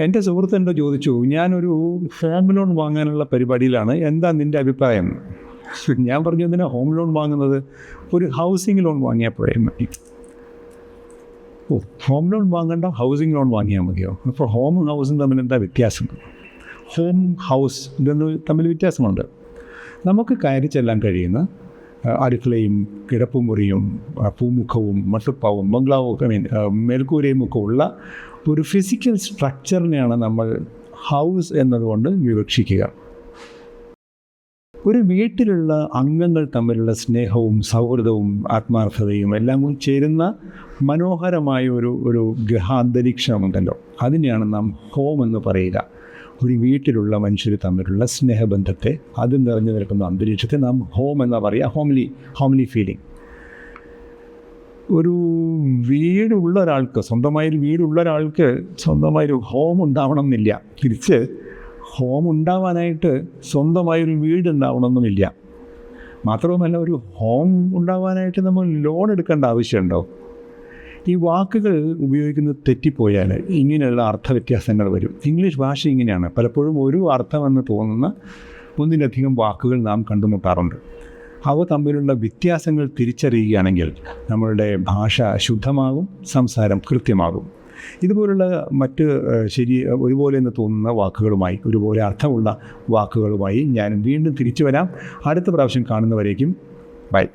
എൻ്റെ സുഹൃത്ത് എന്നോട് ചോദിച്ചു, ഞാനൊരു ഹോം ലോൺ വാങ്ങാനുള്ള പരിപാടിയിലാണ്, എന്താ നിൻ്റെ അഭിപ്രായം? ഞാൻ പറഞ്ഞു, എന്തിനാ ഹോം ലോൺ വാങ്ങുന്നത്, ഒരു ഹൗസിംഗ് ലോൺ വാങ്ങിയാൽ പോരെ മതി. ഓ, ഹോം ലോൺ വാങ്ങേണ്ട, ഹൗസിംഗ് ലോൺ വാങ്ങിയാൽ മതിയോ? അപ്പോൾ ഹോമും ഹൗസും തമ്മിൽ എന്താ വ്യത്യാസം? ഹോം ഹൗസ് ഇതൊന്നും തമ്മിൽ വ്യത്യാസമുണ്ട്. നമുക്ക് കയറി ചെല്ലാൻ കഴിയുന്ന അടുക്കളയും കിടപ്പുമുറിയും പൂമുഖവും മട്ടുപ്പാവും ബംഗ്ലാവും മേൽക്കൂരയും ഒക്കെ ഉള്ള ഒരു ഫിസിക്കൽ സ്ട്രക്ചറിനെയാണ് നമ്മൾ ഹൗസ് എന്നതുകൊണ്ട് വിവക്ഷിക്കുക. ഒരു വീട്ടിലുള്ള അംഗങ്ങൾ തമ്മിലുള്ള സ്നേഹവും സൗഹൃദവും ആത്മാർത്ഥതയും എല്ലാം കൂടി ചേരുന്ന മനോഹരമായ ഒരു ഗൃഹാന്തരീക്ഷമുണ്ടല്ലോ, അതിനെയാണ് നാം ഹോം എന്ന് പറയുക. ഒരു വീട്ടിലുള്ള മനുഷ്യർ തമ്മിലുള്ള സ്നേഹബന്ധത്തെ, അത് നിറഞ്ഞു നിൽക്കുന്ന അന്തരീക്ഷത്തെ നാം ഹോം എന്നാ പറയുക. Homely feeling. ഒരു വീടുള്ള ഒരാൾക്ക്, സ്വന്തമായൊരു വീടുള്ള ഒരാൾക്ക് സ്വന്തമായൊരു ഹോം ഉണ്ടാവണം എന്നില്ല. തിരിച്ച് ഹോം ഉണ്ടാവാനായിട്ട് സ്വന്തമായൊരു വീടുണ്ടാവണമെന്നുമില്ല. മാത്രവുമല്ല, ഒരു ഹോം ഉണ്ടാവാനായിട്ട് നമ്മൾ ലോൺ എടുക്കേണ്ട ആവശ്യമുണ്ടോ? ഈ വാക്കുകൾ ഉപയോഗിക്കുന്നത് തെറ്റിപ്പോയാൽ ഇങ്ങനെയുള്ള അർത്ഥവ്യത്യാസങ്ങൾ വരും. ഇംഗ്ലീഷ് ഭാഷ ഇങ്ങനെയാണ്, പലപ്പോഴും ഒരു അർത്ഥമെന്ന് തോന്നുന്ന ഒന്നിലധികം വാക്കുകൾ നാം കണ്ടുമുട്ടാറുണ്ട്. അവ തമ്മിലുള്ള വ്യത്യാസങ്ങൾ തിരിച്ചറിയുകയാണെങ്കിൽ നമ്മളുടെ ഭാഷ ശുദ്ധമാകും, സംസാരം കൃത്യമാകും. ഇതുപോലുള്ള മറ്റ് ഒരുപോലെ എന്ന് തോന്നുന്ന വാക്കുകളുമായി, ഒരുപോലെ അർത്ഥമുള്ള വാക്കുകളുമായി ഞാൻ വീണ്ടും തിരിച്ചു വരാം. അടുത്ത പ്രാവശ്യം കാണുന്നവരേക്കും ബൈ.